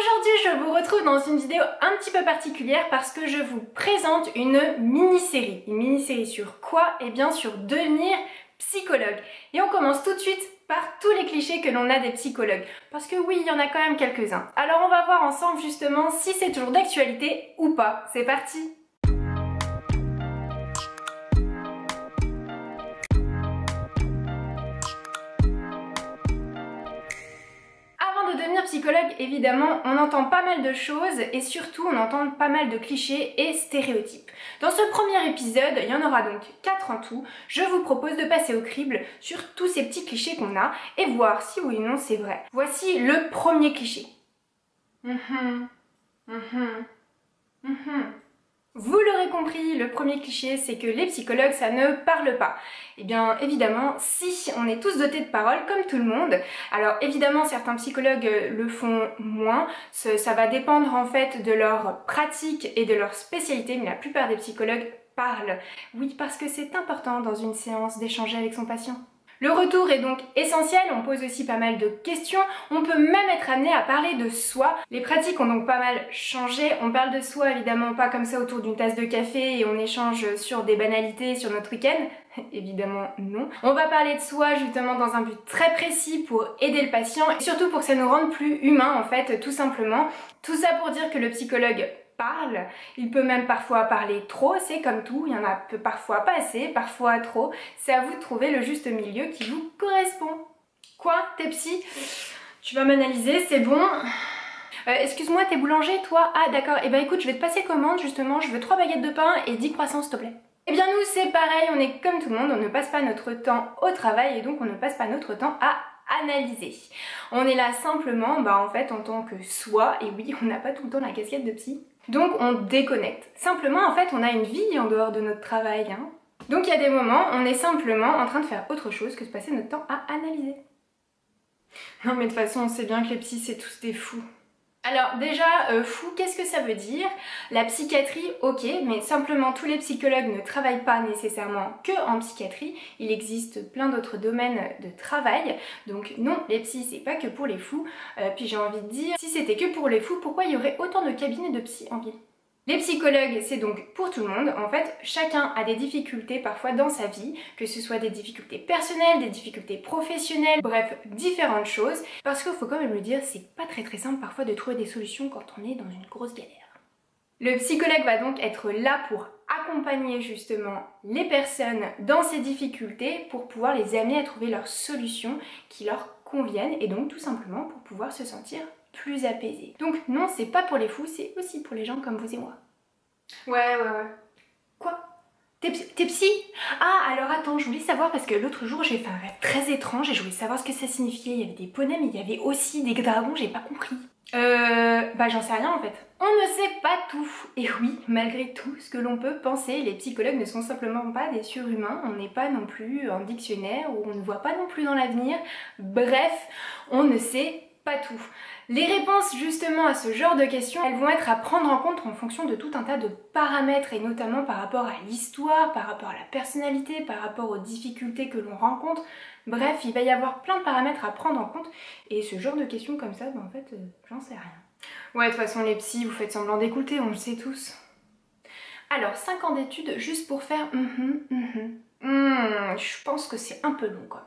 Aujourd'hui, je vous retrouve dans une vidéo un petit peu particulière parce que je vous présente une mini-série. Une mini-série sur quoi? Eh bien sur devenir psychologue. Et on commence tout de suite par tous les clichés que l'on a des psychologues. Parce que oui, il y en a quand même quelques-uns. Alors on va voir ensemble justement si c'est toujours d'actualité ou pas. C'est parti! Avant de devenir psychologue, évidemment, on entend pas mal de choses et surtout on entend pas mal de clichés et stéréotypes. Dans ce premier épisode, il y en aura donc 4 en tout, je vous propose de passer au crible sur tous ces petits clichés qu'on a et voir si oui ou non c'est vrai. Voici le premier cliché. Vous l'aurez compris, le premier cliché, c'est que les psychologues, ça ne parle pas. Eh bien, évidemment, si on est tous dotés de parole, comme tout le monde, alors évidemment, certains psychologues le font moins, ça va dépendre en fait de leur pratique et de leur spécialité, mais la plupart des psychologues parlent. Oui, parce que c'est important dans une séance d'échanger avec son patient. Le retour est donc essentiel, on pose aussi pas mal de questions, on peut même être amené à parler de soi. Les pratiques ont donc pas mal changé, on parle de soi évidemment pas comme ça autour d'une tasse de café et on échange sur des banalités sur notre week-end, évidemment non. On va parler de soi justement dans un but très précis pour aider le patient et surtout pour que ça nous rende plus humains en fait, tout simplement. Tout ça pour dire que le psychologue parle, il peut même parfois parler trop, c'est comme tout, il y en a parfois pas assez, parfois trop, c'est à vous de trouver le juste milieu qui vous correspond. Quoi? T'es psy? Tu vas m'analyser, c'est bon. Excuse-moi, t'es boulanger toi? Ah d'accord, et ben écoute, je vais te passer commande justement, je veux 3 baguettes de pain et 10 croissants s'il te plaît. Eh bien nous c'est pareil, on est comme tout le monde, on ne passe pas notre temps au travail et donc on ne passe pas notre temps à analyser. On est là simplement, en fait en tant que soi, et oui, on n'a pas tout le temps la casquette de psy. Donc on déconnecte. Simplement en fait on a une vie en dehors de notre travail. Donc il y a des moments on est simplement en train de faire autre chose que de passer notre temps à analyser. Non mais de toute façon on sait bien que les psys c'est tous des fous. Alors déjà, fou, qu'est-ce que ça veut dire? La psychiatrie, ok, mais simplement tous les psychologues ne travaillent pas nécessairement que en psychiatrie, il existe plein d'autres domaines de travail, donc non, les psys c'est pas que pour les fous, puis j'ai envie de dire, si c'était que pour les fous, pourquoi il y aurait autant de cabinets de psy en ville? Les psychologues, c'est donc pour tout le monde. En fait, chacun a des difficultés parfois dans sa vie, que ce soit des difficultés personnelles, des difficultés professionnelles, bref, différentes choses. Parce qu'il faut quand même le dire, c'est pas très simple parfois de trouver des solutions quand on est dans une grosse galère. Le psychologue va donc être là pour accompagner justement les personnes dans ces difficultés pour pouvoir les amener à trouver leurs solutions qui leur conviennent et donc tout simplement pour pouvoir se sentir plus apaisé. Donc non, c'est pas pour les fous, c'est aussi pour les gens comme vous et moi. Ouais. Quoi? T'es psy? Ah, alors attends, je voulais savoir parce que l'autre jour j'ai fait un rêve très étrange et je voulais savoir ce que ça signifiait. Il y avait des poneys mais il y avait aussi des dragons, j'ai pas compris. J'en sais rien en fait. On ne sait pas tout. Et oui, malgré tout ce que l'on peut penser, les psychologues ne sont simplement pas des surhumains. On n'est pas non plus un dictionnaire où on ne voit pas non plus dans l'avenir. Bref, on ne sait pas tout. Les réponses justement à ce genre de questions, elles vont être à prendre en compte en fonction de tout un tas de paramètres et notamment par rapport à l'histoire, par rapport à la personnalité, par rapport aux difficultés que l'on rencontre. Bref, il va y avoir plein de paramètres à prendre en compte et ce genre de questions comme ça, en fait, j'en sais rien. Ouais, de toute façon les psys, vous faites semblant d'écouter, on le sait tous. Alors, 5 ans d'études juste pour faire je pense que c'est un peu long quand même.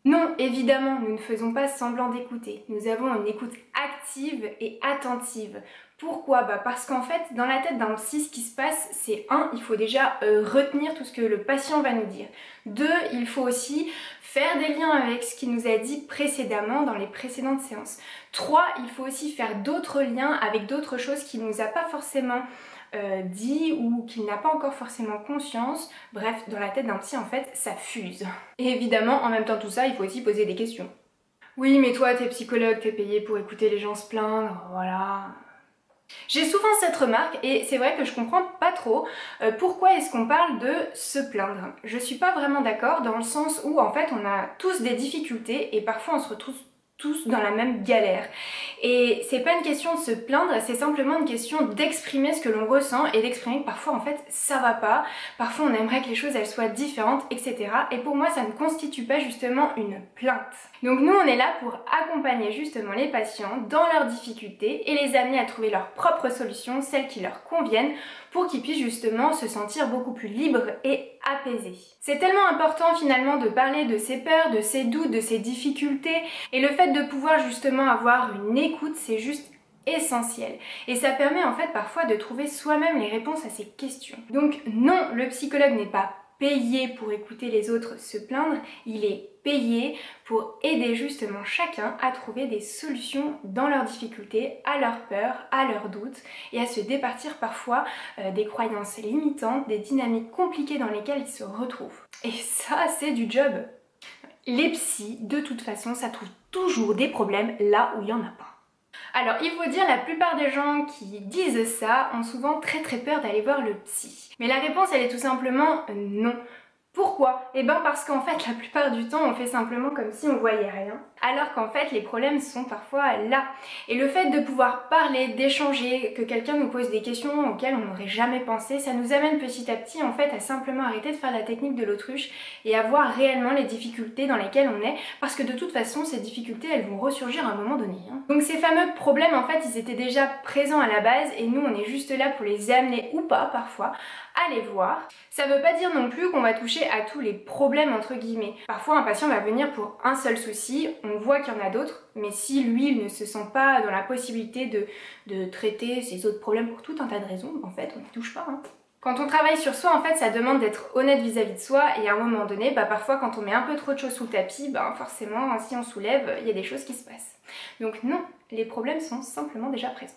Non, évidemment, nous ne faisons pas semblant d'écouter. Nous avons une écoute active et attentive. Pourquoi? Parce qu'en fait, dans la tête d'un psy, ce qui se passe, c'est 1, il faut déjà retenir tout ce que le patient va nous dire. 2, il faut aussi faire des liens avec ce qu'il nous a dit précédemment dans les précédentes séances. 3, il faut aussi faire d'autres liens avec d'autres choses qu'il ne nous a pas forcément dit ou qu'il n'a pas encore forcément conscience. Bref, dans la tête d'un psy en fait ça fuse. Et évidemment en même temps tout ça il faut aussi poser des questions. Oui mais toi t'es psychologue, t'es payé pour écouter les gens se plaindre, voilà. J'ai souvent cette remarque et c'est vrai que je comprends pas trop pourquoi est-ce qu'on parle de se plaindre. Je suis pas vraiment d'accord dans le sens où en fait on a tous des difficultés et parfois on se retrouve tous dans la même galère. Et c'est pas une question de se plaindre, c'est simplement une question d'exprimer ce que l'on ressent et d'exprimer que parfois en fait ça va pas, parfois on aimerait que les choses elles soient différentes, etc. Et pour moi ça ne constitue pas justement une plainte. Donc nous on est là pour accompagner justement les patients dans leurs difficultés et les amener à trouver leurs propres solutions, celles qui leur conviennent, pour qu'ils puissent justement se sentir beaucoup plus libres et apaisés. C'est tellement important finalement de parler de ses peurs, de ses doutes, de ses difficultés, et le fait de pouvoir justement avoir une écoute, c'est juste essentiel. Et ça permet en fait parfois de trouver soi-même les réponses à ces questions. Donc non, le psychologue n'est pas payé pour écouter les autres se plaindre, il est payé pour aider justement chacun à trouver des solutions dans leurs difficultés, à leurs peurs, à leurs doutes et à se départir parfois des croyances limitantes, des dynamiques compliquées dans lesquelles ils se retrouvent. Et ça, c'est du job. Les psys, de toute façon, ça trouve toujours des problèmes là où il n'y en a pas. Alors il faut dire, la plupart des gens qui disent ça ont souvent très peur d'aller voir le psy. Mais la réponse elle est tout simplement non. Pourquoi? Eh ben parce qu'en fait la plupart du temps on fait simplement comme si on voyait rien, alors qu'en fait les problèmes sont parfois là. Et le fait de pouvoir parler, d'échanger, que quelqu'un nous pose des questions auxquelles on n'aurait jamais pensé, ça nous amène petit à petit en fait à simplement arrêter de faire la technique de l'autruche et à voir réellement les difficultés dans lesquelles on est, parce que de toute façon ces difficultés elles vont ressurgir à un moment donné. Donc ces fameux problèmes en fait ils étaient déjà présents à la base et nous on est juste là pour les amener ou pas parfois à les voir. Ça veut pas dire non plus qu'on va toucher à tous les problèmes entre guillemets. Parfois un patient va venir pour un seul souci, on voit qu'il y en a d'autres, mais si lui il ne se sent pas dans la possibilité de traiter ses autres problèmes pour tout un tas de raisons, en fait on n'y touche pas. Quand on travaille sur soi, en fait, ça demande d'être honnête vis-à-vis de soi et à un moment donné, parfois quand on met un peu trop de choses sous le tapis, forcément, si on soulève, il y a des choses qui se passent. Donc non, les problèmes sont simplement déjà présents.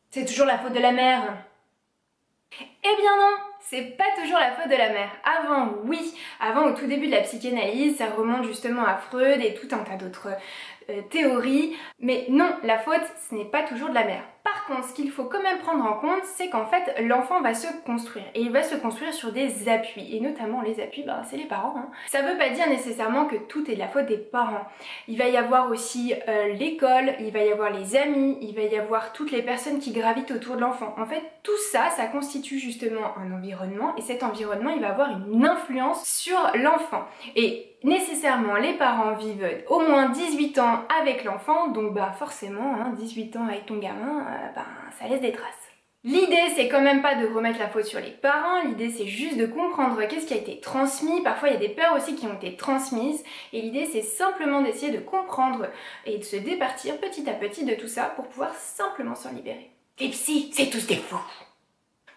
C'est toujours la faute de la mère. Eh bien non, c'est pas toujours la faute de la mère. Avant, oui, avant au tout début de la psychanalyse, ça remonte justement à Freud et tout un tas d'autres théories, mais non, la faute, ce n'est pas toujours de la mère. Par contre, ce qu'il faut quand même prendre en compte, c'est qu'en fait, l'enfant va se construire, et il va se construire sur des appuis, et notamment les appuis, c'est les parents. Ça veut pas dire nécessairement que tout est de la faute des parents. Il va y avoir aussi l'école, il va y avoir les amis, il va y avoir toutes les personnes qui gravitent autour de l'enfant. En fait, tout ça, ça constitue justement un environnement, et cet environnement, il va avoir une influence sur l'enfant. Et nécessairement, les parents vivent au moins 18 ans avec l'enfant, donc forcément, 18 ans avec ton gamin, ça laisse des traces. L'idée, c'est quand même pas de remettre la faute sur les parents, l'idée c'est juste de comprendre qu'est-ce qui a été transmis. Parfois il y a des peurs aussi qui ont été transmises, et l'idée c'est simplement d'essayer de comprendre et de se départir petit à petit de tout ça pour pouvoir simplement s'en libérer. Les psys, c'est tous des fous.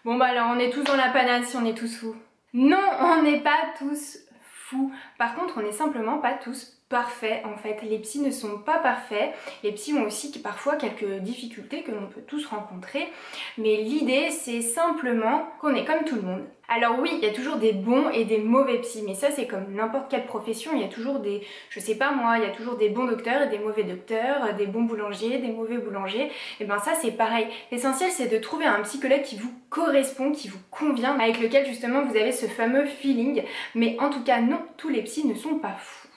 Bon alors on est tous dans la panade si on est tous fous. Non, on n'est pas tous fous. Par contre, on n'est simplement pas tous parfaits en fait. Les psys ne sont pas parfaits. Les psys ont aussi parfois quelques difficultés que l'on peut tous rencontrer. Mais l'idée, c'est simplement qu'on est comme tout le monde. Alors oui, il y a toujours des bons et des mauvais psys, mais ça c'est comme n'importe quelle profession, il y a toujours des, je sais pas moi, il y a toujours des bons docteurs et des mauvais docteurs, des bons boulangers, des mauvais boulangers, et ça c'est pareil. L'essentiel c'est de trouver un psychologue qui vous correspond, qui vous convient, avec lequel justement vous avez ce fameux feeling, mais en tout cas non, tous les psys ne sont pas fous.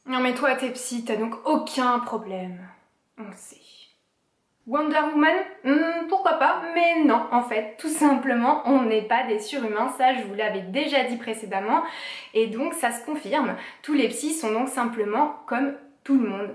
Non mais toi t'es psy, t'as donc aucun problème, on le sait. Wonder Woman, pourquoi pas, mais non, en fait, tout simplement, on n'est pas des surhumains, ça je vous l'avais déjà dit précédemment, et donc ça se confirme. Tous les psys sont donc simplement comme tout le monde.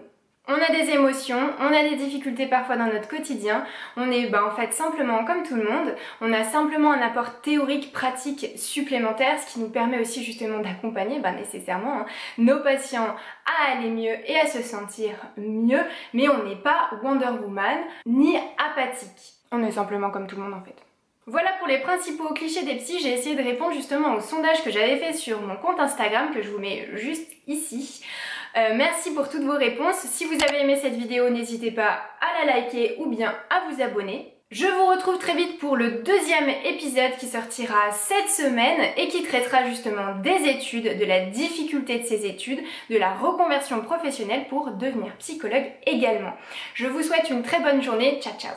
On a des émotions, on a des difficultés parfois dans notre quotidien, on est en fait simplement comme tout le monde, on a simplement un apport théorique, pratique supplémentaire, ce qui nous permet aussi justement d'accompagner nécessairement nos patients à aller mieux et à se sentir mieux, mais on n'est pas Wonder Woman ni apathique. On est simplement comme tout le monde en fait. Voilà pour les principaux clichés des psys, j'ai essayé de répondre justement au sondage que j'avais fait sur mon compte Instagram, que je vous mets juste ici. Merci pour toutes vos réponses. Si vous avez aimé cette vidéo, n'hésitez pas à la liker ou bien à vous abonner. Je vous retrouve très vite pour le deuxième épisode qui sortira cette semaine et qui traitera justement des études, de la difficulté de ces études, de la reconversion professionnelle pour devenir psychologue également. Je vous souhaite une très bonne journée, ciao ciao.